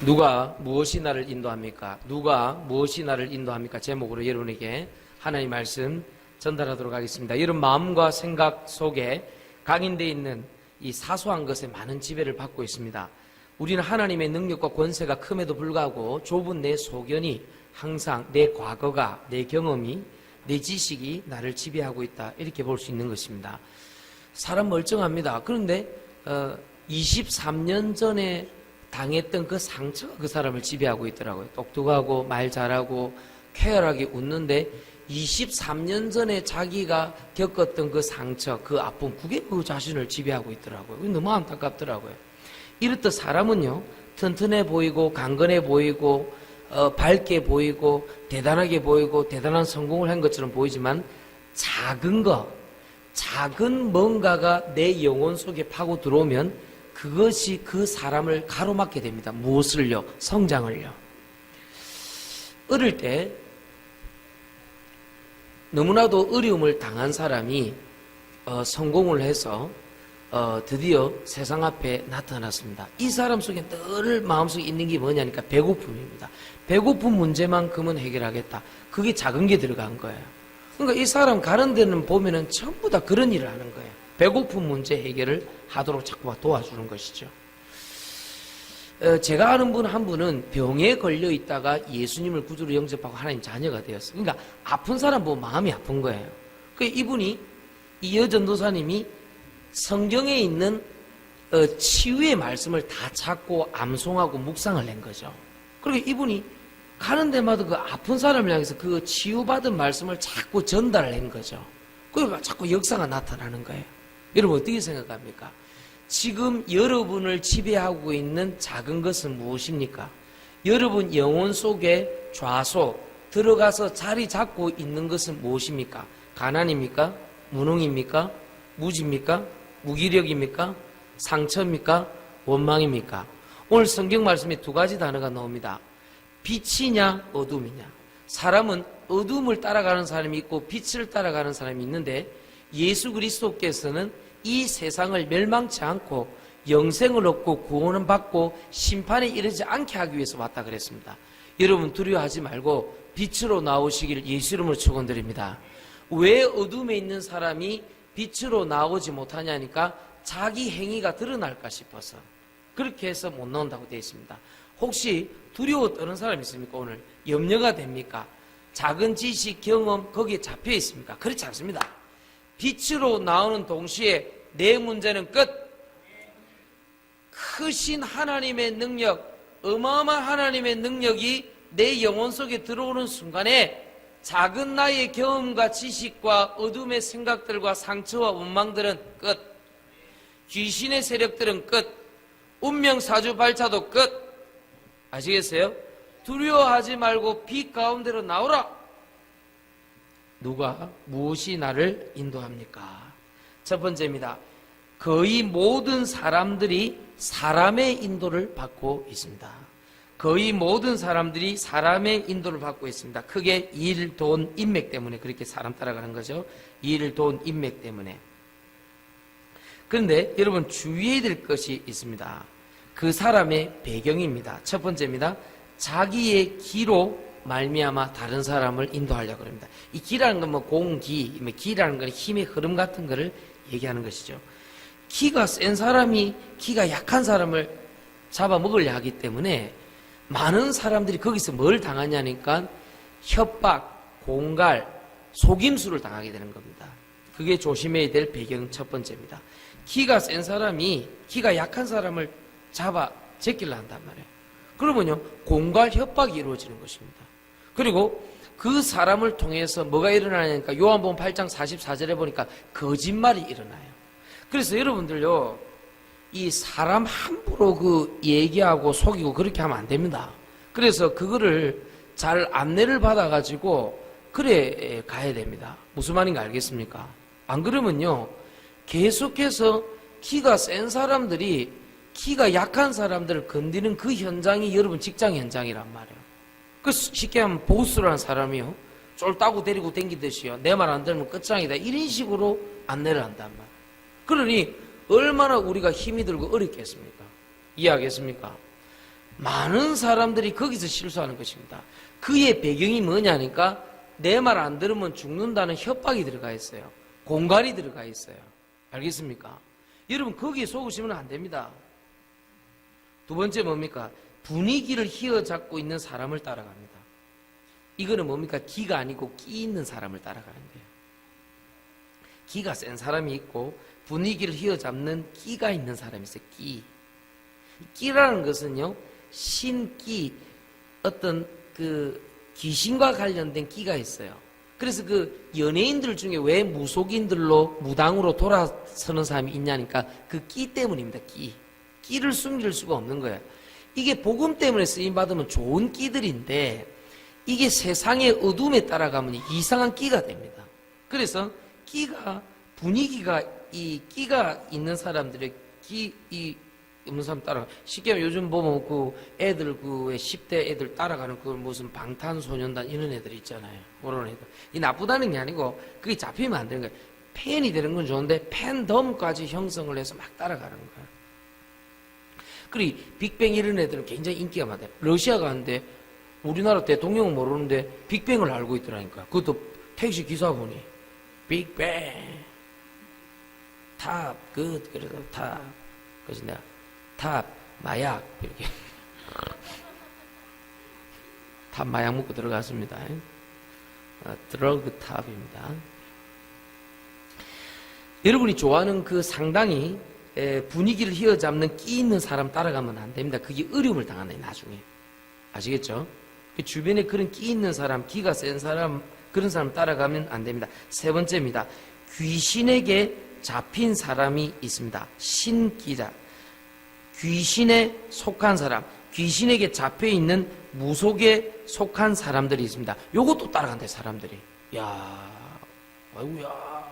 누가 무엇이 나를 인도합니까? 누가 무엇이 나를 인도합니까? 제목으로 여러분에게 하나님의 말씀 전달하도록 하겠습니다. 여러분 마음과 생각 속에 각인되어 있는 이 사소한 것에 많은 지배를 받고 있습니다. 우리는 하나님의 능력과 권세가 큼에도 불구하고 좁은 내 소견이 항상 내 과거가, 내 경험이, 내 지식이 나를 지배하고 있다, 이렇게 볼 수 있는 것입니다. 사람 멀쩡합니다. 그런데 23년 전에 당했던 그 상처가 그 사람을 지배하고 있더라고요. 똑똑하고 말 잘하고 쾌활하게 웃는데 23년 전에 자기가 겪었던 그 상처, 그 아픔, 그게 그 자신을 지배하고 있더라고요. 너무 안타깝더라고요. 이렇듯 사람은요, 튼튼해 보이고 강건해 보이고 밝게 보이고 대단하게 보이고 대단한 성공을 한 것처럼 보이지만 작은 거, 작은 뭔가가 내 영혼 속에 파고 들어오면 그것이 그 사람을 가로막게 됩니다. 무엇을요? 성장을요. 어릴 때 너무나도 어려움을 당한 사람이 성공을 해서 드디어 세상 앞에 나타났습니다. 이 사람 속에 늘 마음속에 있는 게 뭐냐니까 배고픔입니다. 배고픈 문제만큼은 해결하겠다. 그게 작은 게 들어간 거예요. 그러니까 이 사람 가는 데는 보면은 전부 다 그런 일을 하는 거예요. 배고픈 문제 해결을 하도록 자꾸 도와주는 것이죠. 제가 아는 분 한 분은 병에 걸려 있다가 예수님을 구주로 영접하고 하나님 자녀가 되었어요. 그러니까 아픈 사람 보면 마음이 아픈 거예요. 그러니까 이분이, 이 여전도사님이 성경에 있는 치유의 말씀을 다 찾고 암송하고 묵상을 낸 거죠. 그러니까 이분이 가는 데마다 그 아픈 사람을 향해서 그 치유받은 말씀을 자꾸 전달을 한 거죠. 그러니까 자꾸 역사가 나타나는 거예요. 여러분 어떻게 생각합니까? 지금 여러분을 지배하고 있는 작은 것은 무엇입니까? 여러분 영혼 속에 좌소 들어가서 자리 잡고 있는 것은 무엇입니까? 가난입니까? 무능입니까? 무지입니까? 무기력입니까? 상처입니까? 원망입니까? 오늘 성경 말씀에 두 가지 단어가 나옵니다. 빛이냐 어둠이냐. 사람은 어둠을 따라가는 사람이 있고 빛을 따라가는 사람이 있는데 예수 그리스도께서는 이 세상을 멸망치 않고 영생을 얻고 구원을 받고 심판에 이르지 않게 하기 위해서 왔다 그랬습니다. 여러분 두려워하지 말고 빛으로 나오시길 예수 이름으로 축원드립니다. 왜 어둠에 있는 사람이 빛으로 나오지 못하냐니까 자기 행위가 드러날까 싶어서 그렇게 해서 못 나온다고 되어 있습니다. 혹시 두려워 떠는 사람 있습니까? 오늘 염려가 됩니까? 작은 지식, 경험 거기에 잡혀 있습니까? 그렇지 않습니다. 빛으로 나오는 동시에 내 문제는 끝. 크신 하나님의 능력, 어마어마한 하나님의 능력이 내 영혼 속에 들어오는 순간에 작은 나의 경험과 지식과 어둠의 생각들과 상처와 원망들은 끝. 귀신의 세력들은 끝. 운명사주 발차도 끝. 아시겠어요? 두려워하지 말고 빛 가운데로 나오라. 누가 무엇이 나를 인도합니까? 첫 번째입니다. 거의 모든 사람들이 사람의 인도를 받고 있습니다. 거의 모든 사람들이 사람의 인도를 받고 있습니다. 크게 일, 돈, 인맥 때문에 그렇게 사람 따라가는 거죠. 일, 돈, 인맥 때문에. 그런데 여러분 주의해야 될 것이 있습니다. 그 사람의 배경입니다. 첫 번째입니다. 자기의 기로 말미암아 다른 사람을 인도하려고 합니다. 이 기라는 건 뭐 공기, 기라는 건 힘의 흐름 같은 거를 얘기하는 것이죠. 기가 센 사람이 기가 약한 사람을 잡아먹으려 하기 때문에 많은 사람들이 거기서 뭘 당하냐니까 협박, 공갈, 속임수를 당하게 되는 겁니다. 그게 조심해야 될 배경 첫 번째입니다. 기가 센 사람이 기가 약한 사람을 잡아 제끼려 한단 말이에요. 그러면요 공갈, 협박이 이루어지는 것입니다. 그리고 그 사람을 통해서 뭐가 일어나냐니까 요한복음 8장 44절에 보니까 거짓말이 일어나요. 그래서 여러분들요 이 사람 함부로 그 얘기하고 속이고 그렇게 하면 안 됩니다. 그래서 그거를 잘 안내를 받아가지고 그래 가야 됩니다. 무슨 말인가 알겠습니까? 안 그러면요 계속해서 키가 센 사람들이 키가 약한 사람들을 건드리는 그 현장이 여러분 직장 현장이란 말이에요. 그 쉽게 하면 보스라는 사람이요 쫄따구 데리고 댕기듯이요 내 말 안 들으면 끝장이다 이런 식으로 안내를 한단 말이에요. 그러니 얼마나 우리가 힘이 들고 어렵겠습니까? 이해하겠습니까? 많은 사람들이 거기서 실수하는 것입니다. 그의 배경이 뭐냐니까 내 말 안 들으면 죽는다는 협박이 들어가 있어요. 공갈이 들어가 있어요. 알겠습니까? 여러분 거기에 속으시면 안 됩니다. 두 번째 뭡니까? 분위기를 휘어잡고 있는 사람을 따라갑니다. 이거는 뭡니까? 기가 아니고 끼 있는 사람을 따라가는 거예요. 기가 센 사람이 있고 분위기를 휘어잡는 끼가 있는 사람이 있어요. 끼라는 것은요, 신끼, 어떤 그 귀신과 관련된 끼가 있어요. 그래서 그 연예인들 중에 왜 무속인들로 무당으로 돌아서는 사람이 있냐니까 그 끼 때문입니다. 끼를 숨길 수가 없는 거예요. 이게 복음 때문에 쓰임 받으면 좋은 끼들인데 이게 세상의 어둠에 따라가면 이상한 끼가 됩니다. 그래서 끼가 분위기가 이 끼가 있는 사람들의 이 없는 사람 따라가. 쉽게 말하면 요즘 보면 그 애들 그 10대 애들 따라가는 그 무슨 방탄소년단 이런 애들 있잖아요. 그런 애들. 이 나쁘다는 게 아니고 그게 잡히면 안 되는 거예요. 팬이 되는 건 좋은데 팬덤까지 형성을 해서 막 따라가는 거예요. 그리고 빅뱅 이런 애들은 굉장히 인기가 많아요. 러시아 가는데 우리나라 대통령은 모르는데 빅뱅을 알고 있더라니까. 그것도 택시 기사분이 빅뱅 탑 굿 그래서 탑 그래서 내가 탑 마약 이렇게 탑 마약 먹고 들어갔습니다. 드러그 탑입니다. 여러분이 좋아하는 그 상당히 분위기를 휘어잡는 끼 있는 사람 따라가면 안 됩니다. 그게 어려움을 당하네 나중에. 아시겠죠? 주변에 그런 끼 있는 사람, 기가 센 사람, 그런 사람 따라가면 안 됩니다. 세 번째입니다. 귀신에게 잡힌 사람이 있습니다. 신기자. 귀신에 속한 사람, 귀신에게 잡혀있는 무속에 속한 사람들이 있습니다. 요것도 따라간대 사람들이. 야, 아이고야.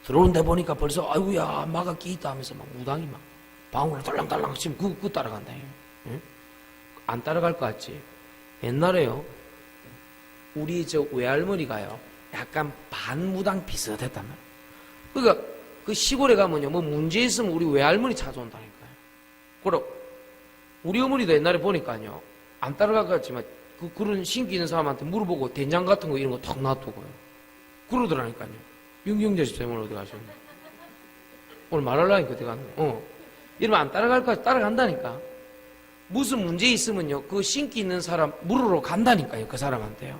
들어오는데 보니까 벌써 아이고야 마가 끼 있다 하면서 막 무당이 막 방울을 달랑달랑 치면 그거 따라간다. 응? 안 따라갈 것 같지? 옛날에요 우리 저 외할머니가요 약간 반무당 비슷했단 말이에요. 그러니까 그 시골에 가면요 뭐 문제 있으면 우리 외할머니 찾아온다니까요. 그럼 우리 어머니도 옛날에 보니까요 안 따라갈 것 같지만 그런 신기 있는 사람한테 물어보고 된장 같은 거 이런 거 탁 놔두고요 그러더라니까요. 윤경재 씨 때문에 어디 가셨네? 오늘 말하려니까 어디 갔네? 이러면 안 따라갈 것 같아. 따라간다니까. 무슨 문제 있으면요 그 신기 있는 사람 물으러 간다니까요. 그 사람한테요.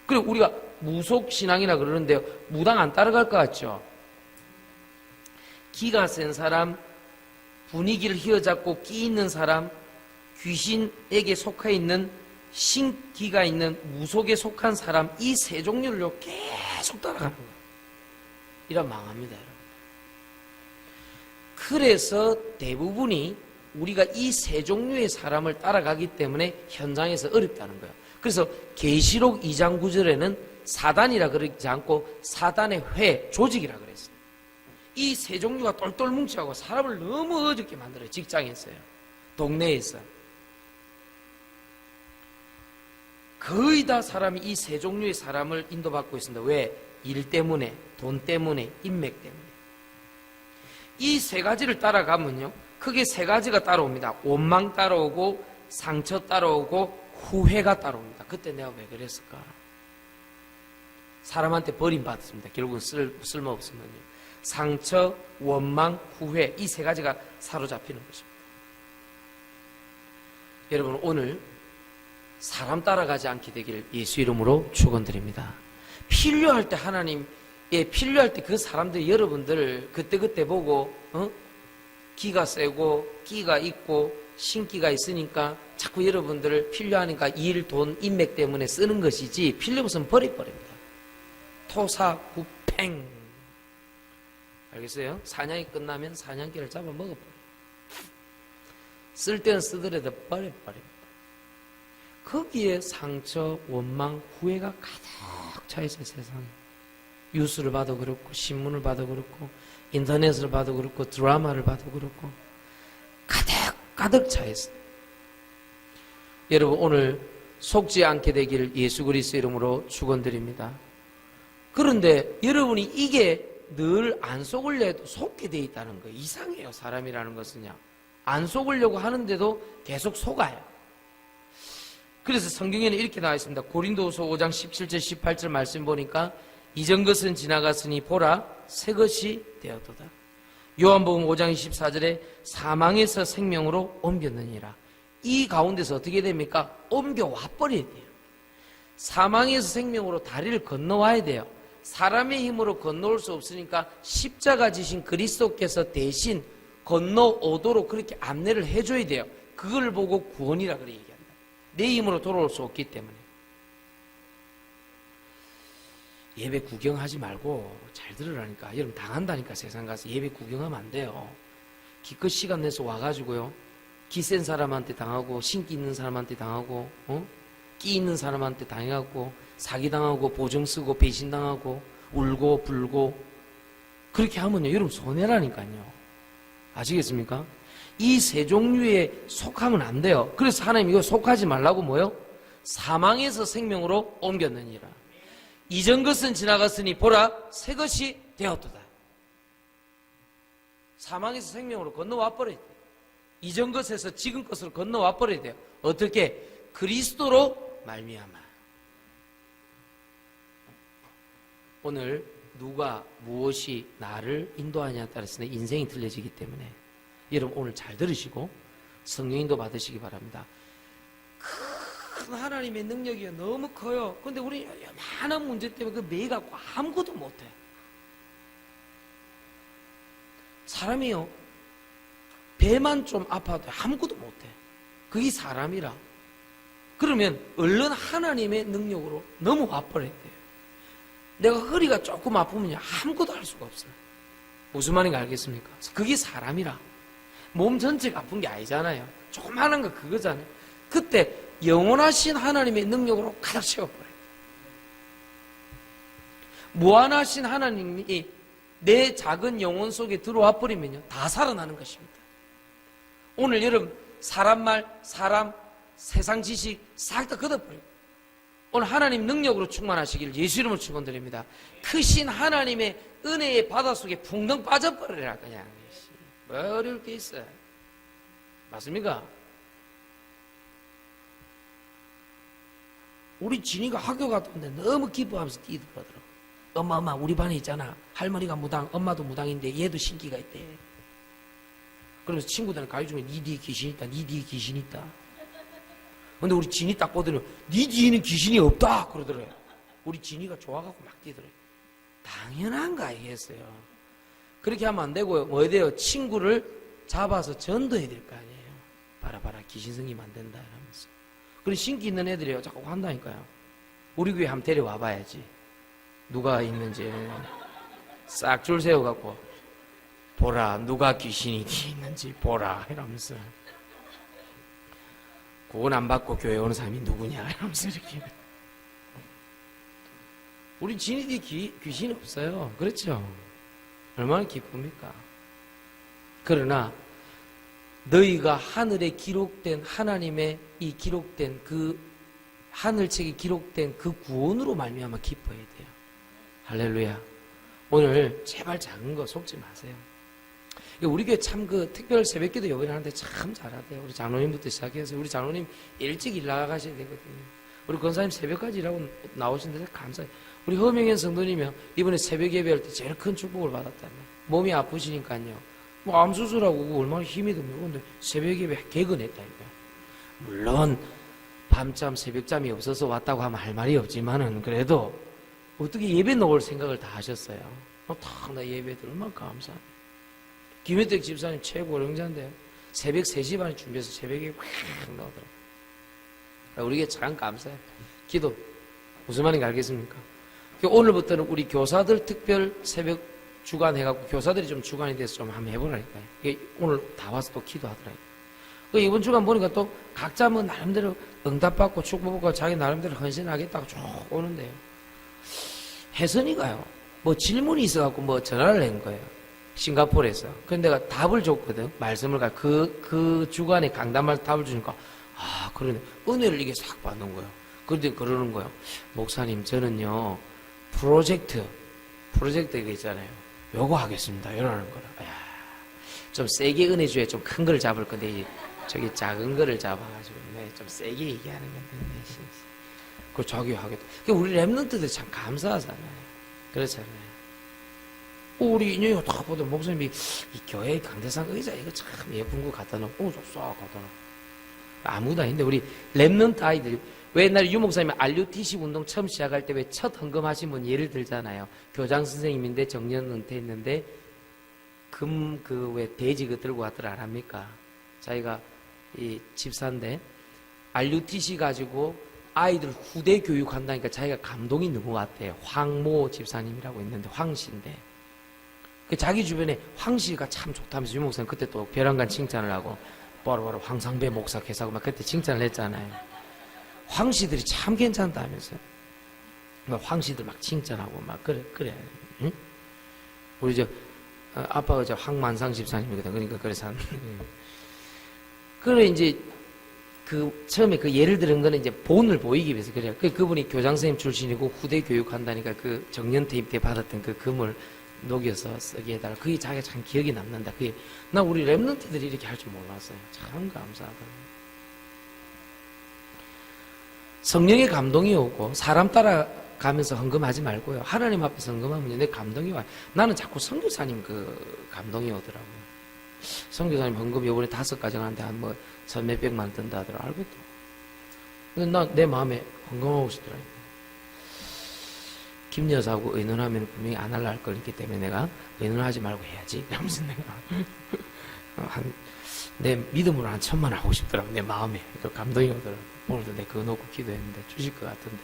그리고 우리가 무속신앙이라 그러는데요 무당 안 따라갈 것 같죠? 기가 센 사람, 분위기를 휘어잡고 끼 있는 사람, 귀신에게 속해 있는 신기가 있는 무속에 속한 사람, 이 세 종류를 계속 따라가는 거예요. 이러면 망합니다, 여러분. 그래서 대부분이 우리가 이 세 종류의 사람을 따라가기 때문에 현장에서 어렵다는 거예요. 그래서 계시록 2장 9절에는 사단이라 그러지 않고 사단의 회, 조직이라 그랬어요. 이 세 종류가 똘똘 뭉쳐가고 사람을 너무 어렵게 만들어요. 직장에서요. 동네에서. 거의 다 사람이 이 세 종류의 사람을 인도받고 있습니다. 왜? 일 때문에, 돈 때문에, 인맥 때문에. 이 세 가지를 따라가면요. 크게 세 가지가 따라옵니다. 원망 따라오고, 상처 따라오고, 후회가 따라옵니다. 그때 내가 왜 그랬을까? 사람한테 버림받습니다. 결국은 쓸모없으면요. 상처, 원망, 후회 이 세 가지가 사로잡히는 것입니다. 여러분 오늘 사람 따라가지 않게 되기를 예수 이름으로 축원드립니다. 필요할 때 하나님 필요할 때 그 사람들 여러분들 그때그때 보고 기가 세고 끼가 있고 신기가 있으니까 자꾸 여러분들을 필요하니까 일, 돈, 인맥 때문에 쓰는 것이지 필요 없으면 버려버립니다. 토사구팽 알겠어요? 사냥이 끝나면 사냥개를 잡아 먹어버려요. 쓸 때는 쓰더라도 버려버립니다. 거기에 상처, 원망, 후회가 가득 차있어요. 세상에. 뉴스를 봐도 그렇고 신문을 봐도 그렇고 인터넷을 봐도 그렇고 드라마를 봐도 그렇고 가득 차있어요. 여러분 오늘 속지 않게 되기를 예수 그리스도 이름으로 축원드립니다. 그런데 여러분이 이게 늘 안 속을래도 속게 돼 있다는 거예요. 이상해요. 사람이라는 것은요. 안 속으려고 하는데도 계속 속아요. 그래서 성경에는 이렇게 나와 있습니다. 고린도후서 5장 17절 18절 말씀 보니까 이전 것은 지나갔으니 보라 새 것이 되었도다. 요한복음 5장 24절에 사망에서 생명으로 옮겼느니라. 이 가운데서 어떻게 됩니까? 옮겨와 버려야 돼요. 사망에서 생명으로 다리를 건너와야 돼요. 사람의 힘으로 건너올 수 없으니까 십자가 지신 그리스도께서 대신 건너오도록 그렇게 안내를 해줘야 돼요. 그걸 보고 구원이라 그래 얘기한다. 내 힘으로 돌아올 수 없기 때문에. 예배 구경하지 말고 잘 들으라니까. 여러분 당한다니까. 세상 가서 예배 구경하면 안 돼요. 기껏 시간 내서 와가지고요, 기센 사람한테 당하고 신기 있는 사람한테 당하고 끼 있는 사람한테 당해갖고 사기당하고 보증 쓰고 배신당하고 울고 불고 그렇게 하면요 여러분 손해라니까요. 아시겠습니까? 이 세 종류에 속하면 안 돼요. 그래서 하나님 이거 속하지 말라고 뭐요? 사망에서 생명으로 옮겼느니라. 이전 것은 지나갔으니 보라 새 것이 되었도다. 사망에서 생명으로 건너와 버려야 돼요. 이전 것에서 지금 것으로 건너와 버려야 돼요. 어떻게? 그리스도로 말미암아. 오늘 누가 무엇이 나를 인도하냐에 따라서 내 인생이 틀려지기 때문에 여러분 오늘 잘 들으시고 성령 인도 받으시기 바랍니다. 큰 하나님의 능력이 너무 커요. 근데 우리 많은 문제 때문에 그 매여갖고 아무것도 못해. 사람이요 배만 좀 아파도 아무것도 못해. 그게 사람이라. 그러면 얼른 하나님의 능력으로 넘어와 버려야 돼요. 내가 허리가 조금 아프면 아무것도 할 수가 없어요. 무슨 말인가 알겠습니까? 그게 사람이라. 몸 전체가 아픈 게 아니잖아요. 조그마한 거 그거잖아요. 그때 영원하신 하나님의 능력으로 가득 채워버려요. 무한하신 하나님이 내 작은 영혼 속에 들어와 버리면요 다 살아나는 것입니다. 오늘 여러분 사람 말, 사람, 세상 지식 싹 다 걷어버려요. 오늘 하나님 능력으로 충만하시길 예수 이름으로 축원드립니다. 크신 하나님의 은혜의 바다 속에 풍덩 빠져버리라 그냥. 뭐 어려울 게 있어요. 맞습니까? 우리 진이가 학교 갔다 오는데 너무 기뻐하면서 뛰더라고요. 엄마 우리 반에 있잖아. 할머니가 무당, 엄마도 무당인데 얘도 신기가 있대. 그러면서 친구들은 가르쳐 주면 니 뒤에 귀신 있다, 니 뒤에 귀신 있다. 근데 우리 진이 딱 보더니 니 뒤에는 귀신이 없다 그러더래요. 우리 진이가 좋아갖고 막 뛰더래요. 당연한가 했어요. 그렇게 하면 안 되고요. 뭐 해야 돼요? 친구를 잡아서 전도해야 될 거 아니에요. 봐라 귀신 생기면 안 된다 이러면서. 그리고 신기 있는 애들이요 자꾸 한다니까요. 우리 교회 한번 데려와 봐야지. 누가 있는지 싹 줄 세워갖고 보라 누가 귀신이 뒤에 있는지 보라 이러면서. 그건 안 받고 교회 오는 사람이 누구냐 이러면서 이렇게. 우리 진이들이 귀신 없어요. 그렇죠? 얼마나 기쁩니까? 그러나 너희가 하늘에 기록된 하나님의 이 기록된 그 하늘책에 기록된 그 구원으로 말미암아 기뻐해야 돼요. 할렐루야. 오늘 제발 작은 거 속지 마세요. 우리 교회 참 그 특별 새벽기도 요번에 하는데 참 잘하대요. 우리 장로님부터 시작해서 우리 장로님 일찍 일 나가셔야 되거든요. 우리 권사님 새벽까지 일하고 나오신데 감사해요. 우리 허명현 성도님이 이번에 새벽 예배할 때 제일 큰 축복을 받았다며. 몸이 아프시니까요. 뭐 암 수술하고 얼마나 힘이 듭니까? 근데 새벽 예배 개근했다니까. 물론 밤잠 새벽잠이 없어서 왔다고 하면 할 말이 없지만은 그래도 어떻게 예배 넣을 생각을 다 하셨어요. 탁 나 예배 들으면 감사합니다. 김혜택 집사님 최고 어령자인데요. 새벽 3시 반에 준비해서 새벽에 확 나오더라고요. 우리에게 참 감사해요. 기도. 무슨 말인지 알겠습니까? 오늘부터는 우리 교사들 특별 새벽 주간 해갖고 교사들이 좀 주간이 돼서 좀 한번 해보라니까요. 오늘 다 와서 또 기도하더라고요. 이번 주간 보니까 또 각자 뭐 나름대로 응답받고 축복받고 자기 나름대로 헌신하겠다고 쭉 오는데요. 혜선이가요. 뭐 질문이 있어갖고 뭐 전화를 낸 거예요. 싱가포르에서. 근데 내가 답을 줬거든. 말씀을 그 주간에 강단말 답을 주니까 그러네. 은혜를 이게 싹 받는 거예요. 그런데 그러는 거예요. 목사님 저는요 프로젝트 이거 있잖아요. 요거 하겠습니다. 이러는 거라. 좀 세게 은혜 줘야 좀 큰 거를 잡을 건데 저기 작은 거를 잡아가지고 좀 세게 얘기하는 건데 그걸 저기하겠다. 우리 랩런트들 참 감사하잖아요. 그렇잖아요. 우리 인연이가 딱 보던 목사님이 이 교회 강대상 의자 이거 참 예쁜 거 갖다 놓고 싹 갖다 놓고 아무도 아닌데 우리 랩런트 아이들이 왜 옛날에 유 목사님이 RUTC 운동 처음 시작할 때 왜 첫 헌금하신 분 예를 들잖아요. 교장 선생님인데 정년 은퇴했는데 왜 돼지 그 들고 왔더라 안 합니까? 자기가 이 집사인데 RUTC 가지고 아이들 후대 교육한다니까 자기가 감동이 너무 왔대요. 황모 집사님이라고 있는데 황씨인데 자기 주변에 황씨가 참 좋다면서 유 목사님 그때 또 벼랑간 칭찬을 하고 바로 황상배 목사께서 막 그때 칭찬을 했잖아요. 황씨들이 참 괜찮다면서요. 황씨들 막 칭찬하고 막 그래. 응? 우리 아빠가 황만상 집사님이거든. 그러니까 그래서 그래 이제 처음에 예를 들은 거는 이제 본을 보이기 위해서 그래요. 그분이 교장 선생님 출신이고 후대 교육한다니까 정년 퇴임 때 받았던 금을 녹여서 쓰게 해달라. 그게 자기가 참 기억이 남는다. 나 우리 랩런트들이 이렇게 할 줄 몰랐어요. 참 감사하다. 성령의 감동이 오고 사람 따라가면서 헌금하지 말고요. 하나님 앞에서 헌금하면 내 감동이 와요. 나는 자꾸 선교사님 감동이 오더라고요. 선교사님 헌금 요번에 5가정 하는데 한 몇백만 든다 하더라. 알겠다. 근데 내 마음에 헌금하고 싶더라고요. 김 여사하고 의논하면 분명히 안 할라 할 거기 때문에 내가 의논하지 말고 해야지. 이러면서 내가 내 믿음으로 한 1,000만 하고 싶더라고. 내 마음에. 감동이 오더라고. 오늘도 내가 그거 놓고 기도했는데 주실 것 같은데.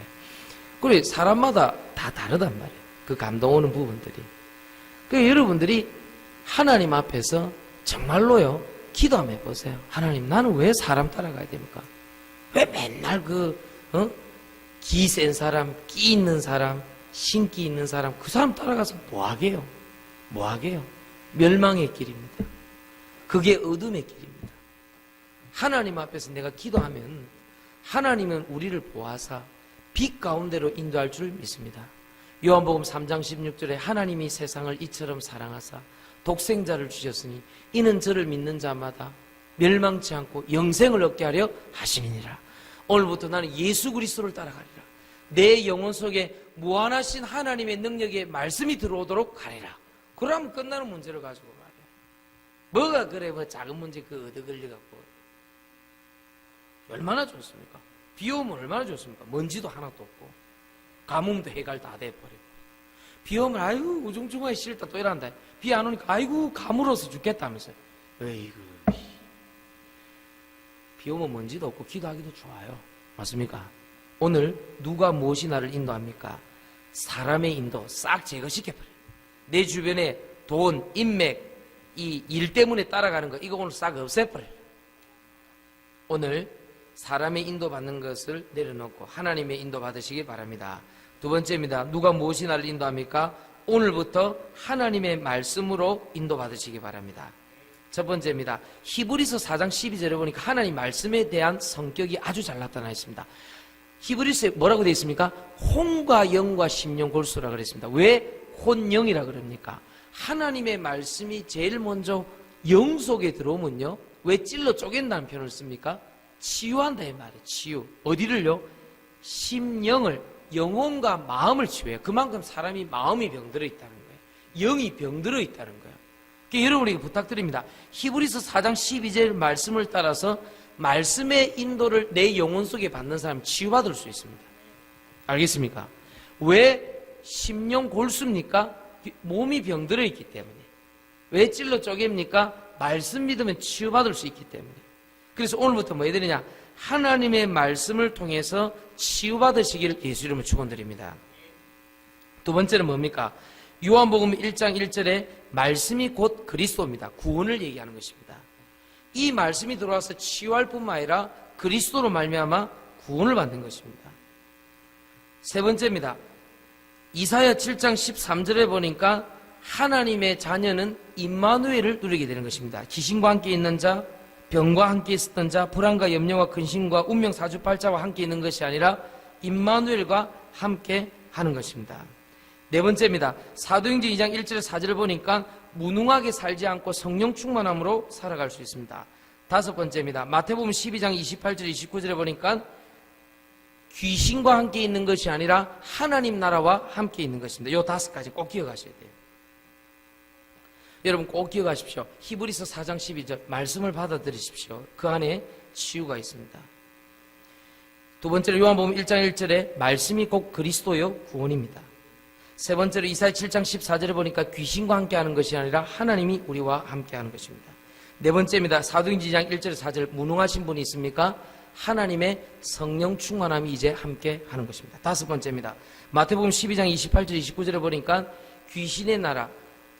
그래, 사람마다 다 다르단 말이에요. 그 감동 오는 부분들이. 여러분들이 하나님 앞에서 정말로요, 기도 한번 해보세요. 하나님, 나는 왜 사람 따라가야 됩니까? 왜 맨날 기 센 사람, 끼 있는 사람, 신기 있는 사람, 그 사람 따라가서 뭐 하게요? 멸망의 길입니다. 그게 어둠의 길입니다. 하나님 앞에서 내가 기도하면 하나님은 우리를 보아사 빛 가운데로 인도할 줄 믿습니다. 요한복음 3장 16절에 하나님이 세상을 이처럼 사랑하사 독생자를 주셨으니 이는 저를 믿는 자마다 멸망치 않고 영생을 얻게 하려 하심이니라. 오늘부터 나는 예수 그리스도를 따라가리라. 내 영혼 속에 무한하신 하나님의 능력의 말씀이 들어오도록 하리라. 그러면 끝나는 문제를 가지고 말이야. 뭐가 그래 작은 문제 얻어 걸려갖고 얼마나 좋습니까? 비 오면 얼마나 좋습니까? 먼지도 하나도 없고 가뭄도 해갈 다 돼버리고 비 오면 아이고 우중충하게 싫다 또 이란다. 비 안 오니까 아이고 가물어서 죽겠다면서요. 에이구, 비 오면 먼지도 없고 기도하기도 좋아요. 맞습니까? 오늘 누가 무엇이 나를 인도합니까? 사람의 인도 싹 제거시켜버려요. 내 주변에 돈, 인맥, 이 일 때문에 따라가는 거 이거 오늘 싹 없애버려요. 오늘 사람의 인도받는 것을 내려놓고 하나님의 인도 받으시기 바랍니다. 두 번째입니다. 누가 무엇이 나를 인도합니까? 오늘부터 하나님의 말씀으로 인도받으시기 바랍니다. 첫 번째입니다. 히브리서 4장 12절에 보니까 하나님 말씀에 대한 성격이 아주 잘 나타나 있습니다. 히브리서에 뭐라고 되어 있습니까? 혼과 영과 심령 골수라 그랬습니다. 왜 혼영이라 그럽니까? 하나님의 말씀이 제일 먼저 영 속에 들어오면요, 왜 찔러 쪼갠다는 표현을 씁니까? 치유한다 이 말이에요. 치유. 어디를요? 심령을, 영혼과 마음을 치유해요. 그만큼 사람이 마음이 병들어 있다는 거예요. 영이 병들어 있다는 거예요. 그러니까 여러분에게 부탁드립니다. 히브리서 4장 12절 말씀을 따라서 말씀의 인도를 내 영혼 속에 받는 사람 치유받을 수 있습니다. 알겠습니까? 왜 심령 골수입니까? 몸이 병들어 있기 때문에. 왜 찔러 쪼갭니까? 말씀 믿으면 치유받을 수 있기 때문에. 그래서 오늘부터 뭐 해야 되느냐? 하나님의 말씀을 통해서 치유받으시기를 예수 이름으로 축원드립니다. 두 번째는 뭡니까? 요한복음 1장 1절에 말씀이 곧 그리스도입니다. 구원을 얘기하는 것입니다. 이 말씀이 들어와서 치유할 뿐만 아니라 그리스도로 말미암아 구원을 받는 것입니다. 세 번째입니다. 이사야 7장 13절에 보니까 하나님의 자녀는 임마누엘을 누리게 되는 것입니다. 귀신과 함께 있는 자, 병과 함께 있었던 자, 불안과 염려와 근심과 운명 사주팔자와 함께 있는 것이 아니라 임마누엘과 함께 하는 것입니다. 네 번째입니다. 사도행전 2장 1절에 4절을 보니까 무능하게 살지 않고 성령 충만함으로 살아갈 수 있습니다. 다섯 번째입니다. 마태복음 12장 28절 29절에 보니까 귀신과 함께 있는 것이 아니라 하나님 나라와 함께 있는 것입니다. 이 다섯 가지 꼭 기억하셔야 돼요. 여러분 꼭 기억하십시오. 히브리서 4장 12절 말씀을 받아들이십시오. 그 안에 치유가 있습니다. 두 번째로 요한복음 1장 1절에 말씀이 곧 그리스도요 구원입니다. 세 번째로 이사야 7장 14절에 보니까 귀신과 함께하는 것이 아니라 하나님이 우리와 함께하는 것입니다. 네 번째입니다. 사도행전 2장 1절에서 4절 무능하신 분이 있습니까? 하나님의 성령 충만함이 이제 함께하는 것입니다. 다섯 번째입니다. 마태복음 12장 28절 29절에 보니까 귀신의 나라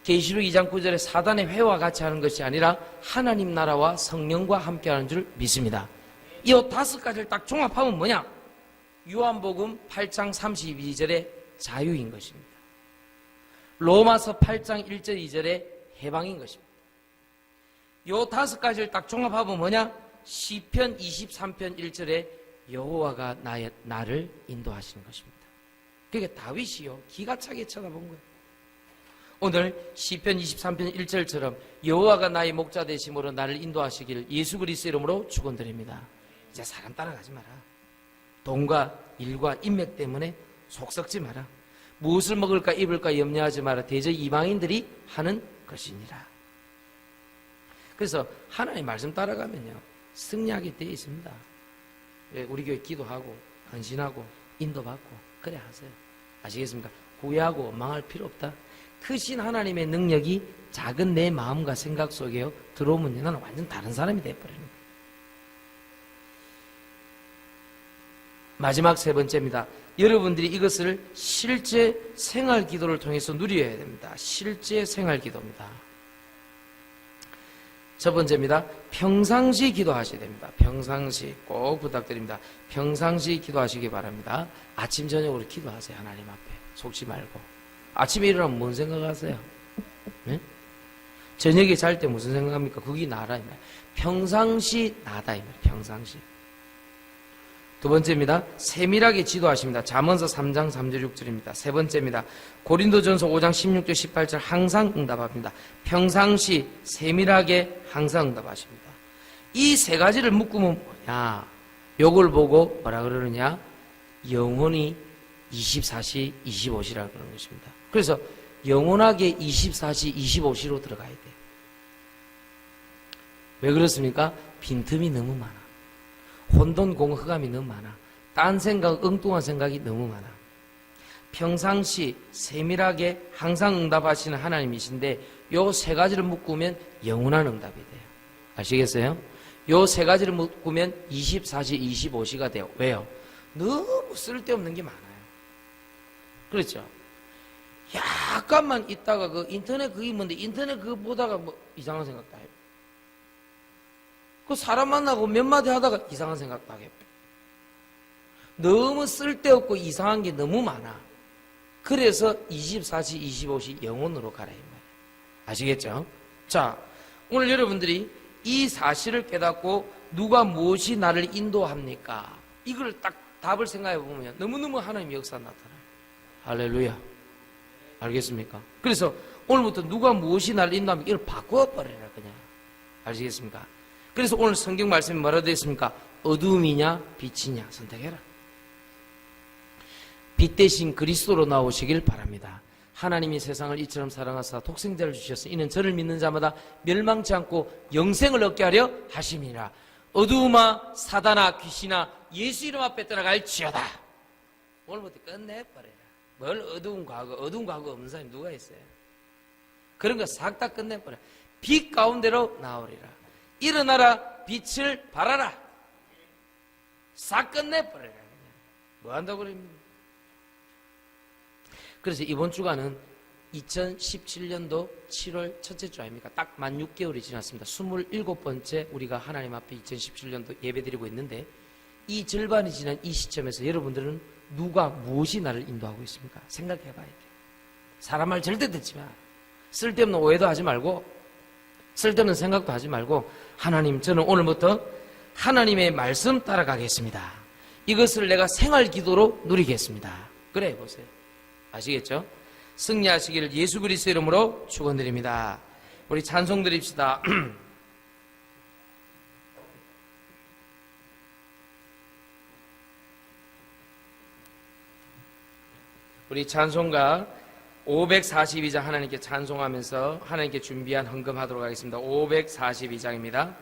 계시록 2장 9절에 사단의 회와 같이 하는 것이 아니라 하나님 나라와 성령과 함께하는 줄 믿습니다. 이 다섯 가지를 딱 종합하면 뭐냐? 요한복음 8장 32절의 자유인 것입니다. 로마서 8장 1절 2절의 해방인 것입니다. 이 다섯 가지를 딱 종합하면 뭐냐? 시편 23편 1절에 여호와가 나를 인도하시는 것입니다. 그러니까 다윗이요 기가 차게 쳐다본 거예요. 오늘 시편 23편 1절처럼 여호와가 나의 목자 되심으로 나를 인도하시길 예수 그리스도 이름으로 축원드립니다. 이제 사람 따라가지 마라. 돈과 일과 인맥 때문에 속 썩지 마라. 무엇을 먹을까 입을까 염려하지 마라. 대저 이방인들이 하는 것이니라. 그래서 하나님 말씀 따라가면요 승리하게 되어 있습니다. 우리 교회 기도하고 헌신하고 인도받고 그래 하세요. 아시겠습니까? 후회하고 원망할 필요 없다. 크신 하나님의 능력이 작은 내 마음과 생각 속에 들어오면 나는 완전 다른 사람이 되어버리는 거예요. 마지막 세 번째입니다. 여러분들이 이것을 실제 생활 기도를 통해서 누려야 됩니다. 실제 생활 기도입니다. 첫 번째입니다. 평상시 기도하셔야 됩니다. 평상시 꼭 부탁드립니다. 평상시 기도하시기 바랍니다. 아침 저녁으로 기도하세요. 하나님 앞에 속지 말고. 아침에 일어나면 뭔 생각하세요? 네? 저녁에 잘 때 무슨 생각합니까? 그게 나라. 평상시 나다. 평상시. 두 번째입니다. 세밀하게 지도하십니다. 잠언서 3장 3절 6절입니다. 세 번째입니다. 고린도전서 5장 16절 18절 항상 응답합니다. 평상시 세밀하게 항상 응답하십니다. 이 세 가지를 묶으면 뭐냐? 요걸 보고 뭐라 그러느냐? 영원히 24시 25시라고 그러는 것입니다. 그래서 영원하게 24시 25시로 들어가야 돼요. 왜 그렇습니까? 빈틈이 너무 많아. 혼돈공허감이 너무 많아. 딴 생각, 엉뚱한 생각이 너무 많아. 평상시 세밀하게 항상 응답하시는 하나님이신데 요 세 가지를 묶으면 영원한 응답이 돼요. 아시겠어요? 요 세 가지를 묶으면 24시 25시가 돼요. 왜요? 너무 쓸데없는 게 많아요. 그렇죠? 약간만 있다가 그 인터넷 그게 뭔데 인터넷 그거 보다가 뭐 이상한 생각도 해요. 그 사람 만나고 몇 마디 하다가 이상한 생각도 하게. 너무 쓸데없고 이상한 게 너무 많아. 그래서 24시 25시 영혼으로 가라 이 말이에요. 아시겠죠? 자, 오늘 여러분들이 이 사실을 깨닫고 누가 무엇이 나를 인도합니까? 이걸 딱 답을 생각해 보면 너무너무 하나님의 역사 나타나요. 할렐루야. 알겠습니까? 그래서 오늘부터 누가 무엇이 나를 인도합니까? 이걸 바꿔버려라 그냥. 아시겠습니까? 그래서 오늘 성경 말씀이 뭐라고 되어 있습니까? 어두움이냐 빛이냐 선택해라. 빛 대신 그리스도로 나오시길 바랍니다. 하나님이 세상을 이처럼 사랑하사 독생자를 주셨으니 이는 저를 믿는 자마다 멸망치 않고 영생을 얻게 하려 하심이라. 어두움아 사단아 귀신아 예수 이름 앞에 떠나갈지어다. 오늘부터 끝내버려라. 뭘 어두운 과거 없는 사람이 누가 있어요? 그런 거 싹 다 끝내버려. 빛 가운데로 나오리라. 일어나라 빛을 발하라. 싹 끝내버려라. 뭐 한다고 그럽니까? 그래서 이번 주간은 2017년도 7월 첫째 주 아닙니까? 딱 만 6개월이 지났습니다. 27번째 우리가 하나님 앞에 2017년도 예배드리고 있는데 이 절반이 지난 이 시점에서 여러분들은 누가 무엇이 나를 인도하고 있습니까? 생각해 봐야 돼요. 사람 말 절대 듣지 마. 쓸데없는 오해도 하지 말고 쓸데없는 생각도 하지 말고 하나님 저는 오늘부터 하나님의 말씀 따라가겠습니다. 이것을 내가 생활 기도로 누리겠습니다. 그래 보세요. 아시겠죠? 승리하시기를 예수 그리스도의 이름으로 축원드립니다. 우리 찬송 드립시다. 우리 찬송가 542장 하나님께 찬송하면서 하나님께 준비한 헌금하도록 하겠습니다. 542장입니다.